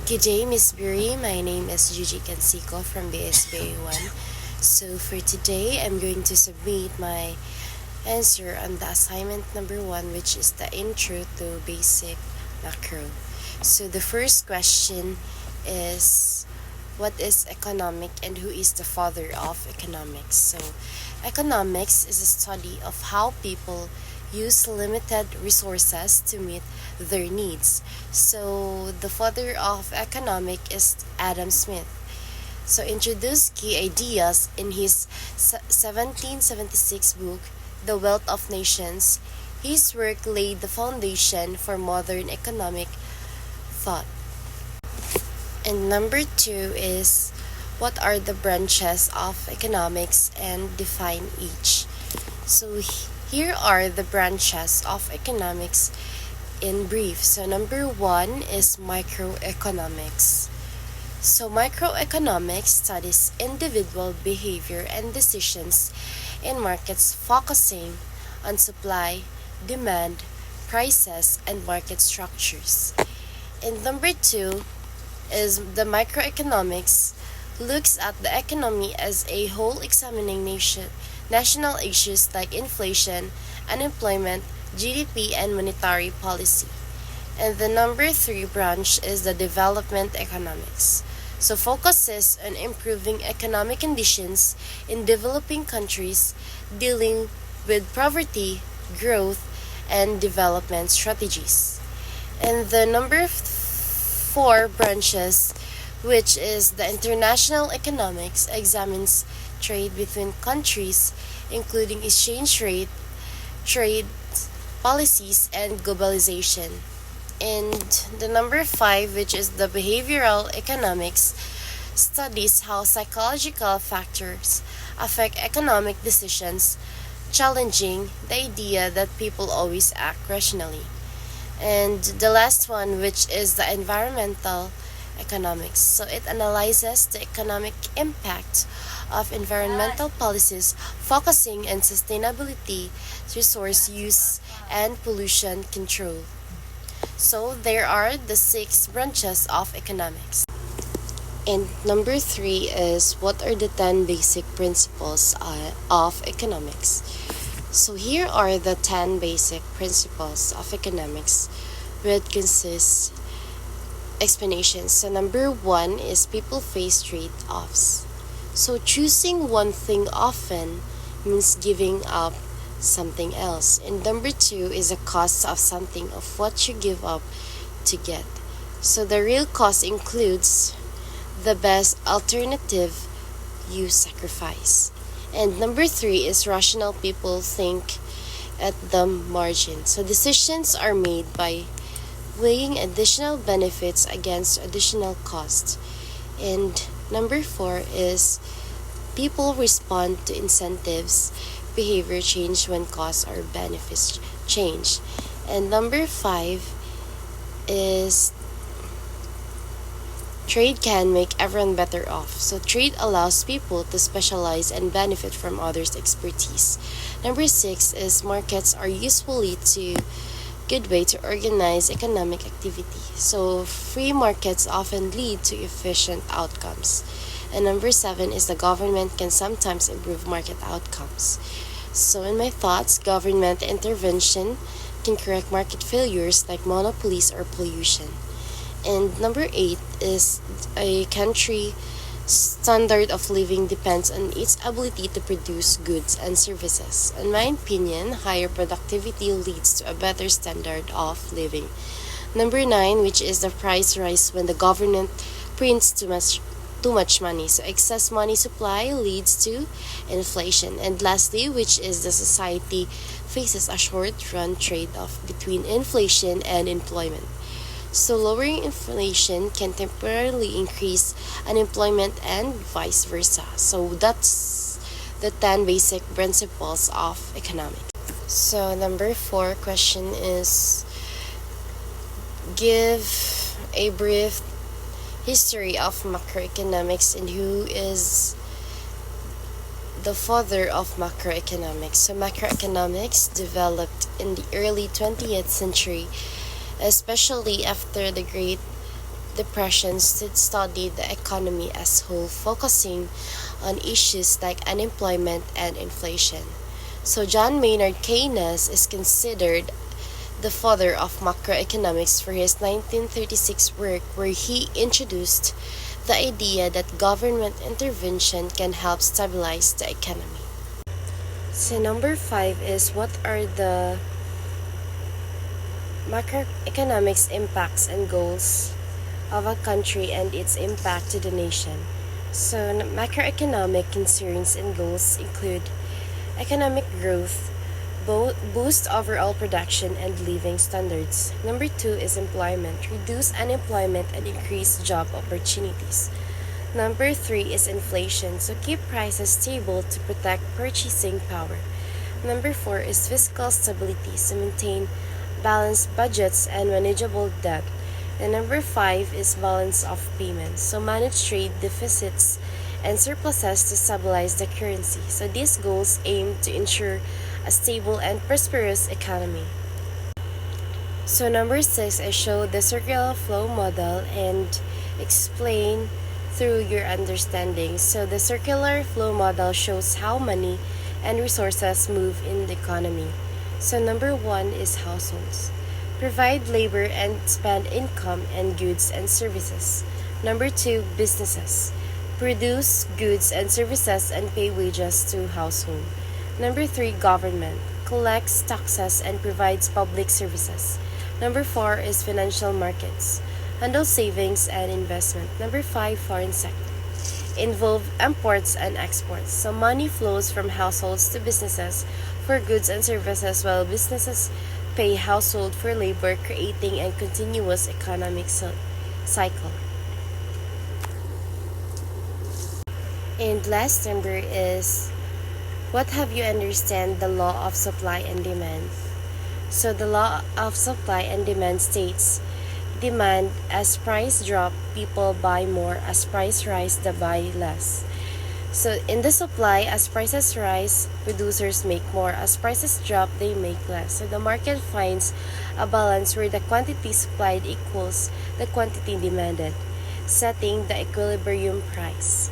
Good day, Miss Buri. My name is Jojie Cansico from BSBA1. So for today, I'm going to submit my answer on the assignment number 1, which is the intro to basic macro. So the first question is, what is economic and who is the father of economics? So economics is a study of how people use limited resources to meet their needs. So the father of economic is Adam Smith. So introduced key ideas in his 1776 book, The Wealth of Nations. His work laid the foundation for modern economic thought. And number 2 is, what are the branches of economics and define each? So here are the branches of economics in brief. So number 1 is microeconomics. So microeconomics studies individual behavior and decisions in markets, focusing on supply, demand, prices, and market structures. And number 2 is the microeconomics looks at the economy as a whole, examining national issues like inflation, unemployment, GDP, and monetary policy. And the number 3 branch is the development economics. So focuses on improving economic conditions in developing countries, dealing with poverty, growth, and development strategies. And the number 4 branches, which is the international economics, examines trade between countries, including exchange rate, trade policies, and globalization. And the number 5, which is the behavioral economics, studies how psychological factors affect economic decisions, challenging the idea that people always act rationally. And the last one, which is the environmental economics. So it analyzes the economic impact of environmental policies, focusing on sustainability, resource use, and pollution control. So there are the 6 branches of economics. And number 3 is, what are the 10 basic principles of economics? So here are the 10 basic principles of economics, which consists explanations. So number 1 is people face trade-offs. So choosing one thing often means giving up something else. And number 2 is the cost of something, of what you give up to get. So the real cost includes the best alternative you sacrifice. And number 3 is rational people think at the margin. So decisions are made by weighing additional benefits against additional costs. And number 4 is people respond to incentives, behavior change when costs or benefits change. And number 5 is trade can make everyone better off. So trade allows people to specialize and benefit from others' expertise. Number 6 is markets are usually a good way to organize economic activity. So free markets often lead to efficient outcomes. And number 7 is the government can sometimes improve market outcomes. So in my thoughts, government intervention can correct market failures like monopolies or pollution. And number 8 is a country standard of living depends on its ability to produce goods and services. In my opinion, higher productivity leads to a better standard of living. Number 9, which is the price rise when the government prints too much money. So excess money supply leads to inflation. And lastly, which is the society faces a short-run trade-off between inflation and employment. So lowering inflation can temporarily increase unemployment and vice versa. So that's the 10 basic principles of economics. So number 4 question is, give a brief history of macroeconomics and who is the father of macroeconomics. So macroeconomics developed in the early 20th century, especially after the Great Depression studied the economy as whole, focusing on issues like unemployment and inflation. So John Maynard Keynes is considered the father of macroeconomics for his 1936 work where he introduced the idea that government intervention can help stabilize the economy. So number 5 is what are the macroeconomics impacts and goals of a country and its impact to the nation. So macroeconomic concerns and goals include economic growth, boost overall production and living standards. Number 2 is employment, reduce unemployment and increase job opportunities. Number 3 is inflation, so keep prices stable to protect purchasing power. Number 4 is fiscal stability, so maintain balanced budgets and manageable debt. And number 5 is balance of payments, so manage trade deficits and surpluses to stabilize the currency. So these goals aim to ensure a stable and prosperous economy. So number 6, I show the circular flow model and explain through your understanding. So the circular flow model shows how money and resources move in the economy. So number 1 is households. Provide labor and spend income and goods and services. Number 2, businesses. Produce goods and services and pay wages to household. Number 3, government. Collects taxes and provides public services. Number 4 is financial markets. Handle savings and investment. Number 5, foreign sector. Involve imports and exports. So money flows from households to businesses for goods and services while businesses pay household for labor, creating a continuous economic cycle. And last number is what have you understand the law of supply and demand? So the law of supply and demand states demand as price drop, people buy more, as price rise, they buy less. So in the supply, as prices rise, producers make more. As prices drop, they make less. So the market finds a balance where the quantity supplied equals the quantity demanded, setting the equilibrium price.